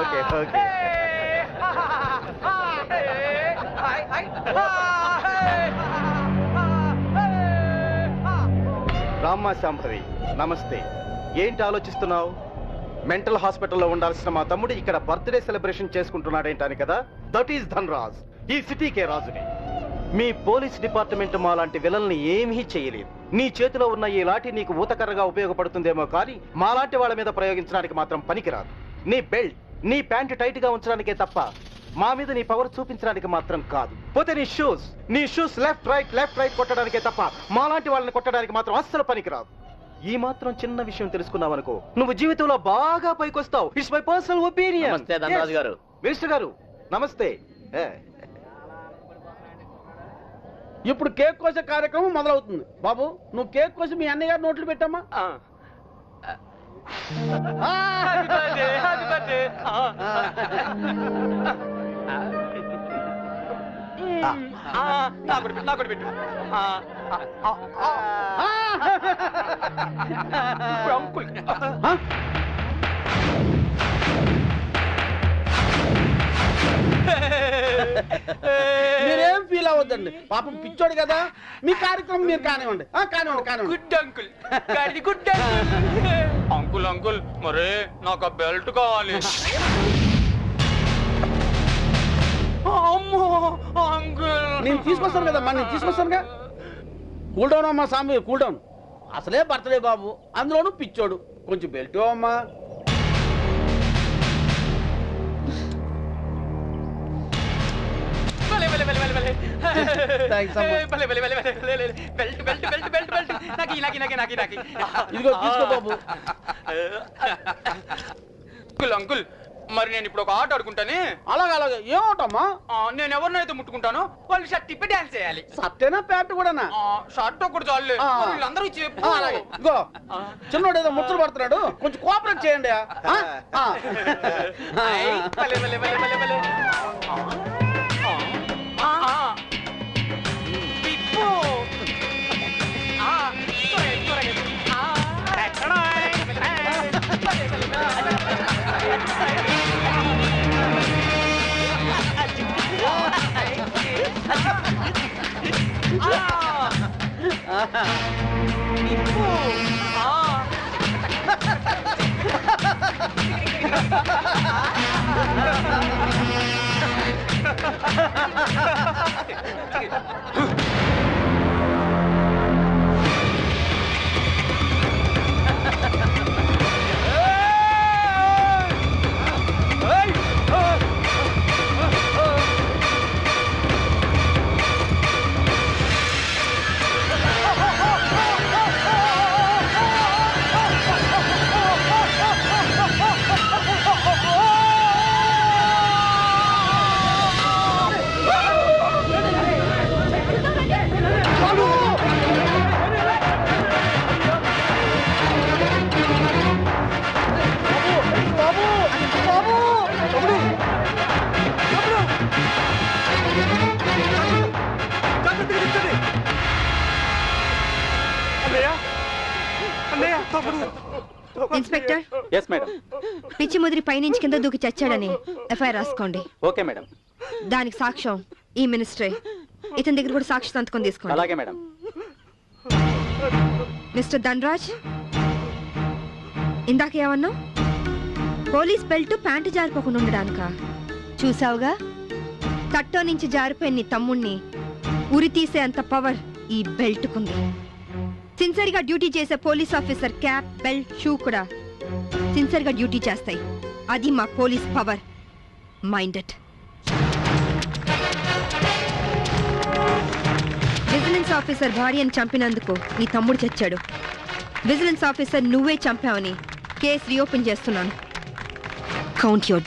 Okay okay. రామ్మా శాంభవి, నమస్తే. ఏంటి ఆలోచిస్తున్నావు? మెంటల్ హాస్పిటల్లో ఉండాల్సిన మా తమ్ముడు ఇక్కడ బర్త్డే సెలబ్రేషన్ చేసుకుంటున్నాడేంటాని కదా. దట్ ఈస్ ధన్రాజ్, ఈ సిటీకే రాజుని. మీ పోలీస్ డిపార్ట్మెంట్ మా లాంటి విలన్ని ఏమీ చేయలేదు. నీ చేతిలో ఉన్న ఈ లాఠీ నీకు ఊతకర్రగా ఉపయోగపడుతుందేమో కానీ మాలాంటి వాళ్ళ మీద ప్రయోగించడానికి మాత్రం పనికిరాదు. నీ బెల్ట్, నీ ప్యాంట్ టైట్ గా ఉంచడానికే తప్ప మా మీద నీ పవర్ చూపించడానికి మాత్రం కాదు. పోతే నీ షూస్ లెఫ్ట్ రైట్ కొట్టడానికే తప్ప మాలాంటి వాళ్ళని కొట్టడానికి మాత్రం అస్సలు పనికిరాదు. ఈ మాత్రం చిన్న విషయం తెలుసుకున్నావనుకో, నువ్వు జీవితంలో బాగా పైకొస్తావు. It's my personal opinion. నమస్తే ధనరాజు గారు. మినిస్టర్ గారు నమస్తే. ఇప్పుడు కేక్ కోసే కార్యక్రమం మొదలవుతుంది. బాబు, నువ్వు కేక్ కోసి మీ అన్నయ్య గారు నోట్లు పెట్టమ్మా. మీరేం ఫీల్ అవ్వద్దండి, పాపం పిచ్చోడు కదా. మీ కార్యక్రమం మీరు కానివ్వండి. కానివ్వండి. Good uncle, good uncle. Uncle మరే నాకు ఆ బెల్ట్ కావాలి. అమ్మో అంకుల్, నేను తీసుకొస్తాను కదమ్మా, నేను తీసుకొస్తానుగా. కూల్ డౌన్ అమ్మా సామి, కూల్ డౌన్. అసలే బర్త్డే బాబు, అందులోనూ పిచ్చోడు. కొంచెం బెల్ట్ అమ్మా. ఇదిగో తీసుకో బాబు. అంకుల్ అంకుల్, మరి నేను ఇప్పుడు ఒక ఆట ఆడుకుంటానే. అలాగే ఏం ఆటమ్మా? నేను ఎవరినైతే ముట్టుకుంటాను వాళ్ళు షర్ట్ తిప్పి డాన్స్ చేయాలి. సత్తేనా ప్యాంట్ కూడానా? షర్ట్ ఒకటి చాలు, వీళ్ళందరూ చెప్పు. అలాగే. ఇగో చిన్నోడు ఏదో ముచ్చలు పడుతున్నాడు, కొంచెం కోఆపరేట్ చేయండి. ఇన్స్పెక్టర్. Yes madam. పిచ్చి ముదిరి పైనుంచి కింద దూకి చచ్చాడని ఎఫ్ఐఆర్ రాసుకోండి. Okay madam. దానికి సాక్ష్యం ఈ మినిస్టరే. ఇతని దగ్గర కూడా సాక్షి సంతకం తీసుకోండి. అలాగే మేడం. మిస్టర్ ధనరాజ్, ఇందాక ఏమన్నా? పోలీస్ బెల్ట్ ప్యాంటు జారిపోకుండా ఉండడానికా? చూసావుగా, తట్టో నుంచి జారిపోయిన నీ తమ్ముణ్ణి ఉరి తీసే అంత పవర్ ఈ బెల్ట్కుంది. సిన్సియర్గా డ్యూటీ చేసే police officer cap, belt, shoe కూడా సిన్సియర్గా డ్యూటీ చేస్తాయి. అది మా police power. Minded. Vigilance officer భార్యను చంపినందుకు నీ తమ్ముడు చచ్చాడు. విజిలెన్స్ ఆఫీసర్ నువ్వే చంపావని కేసు రీఓపెన్ చేస్తున్నాను. Count your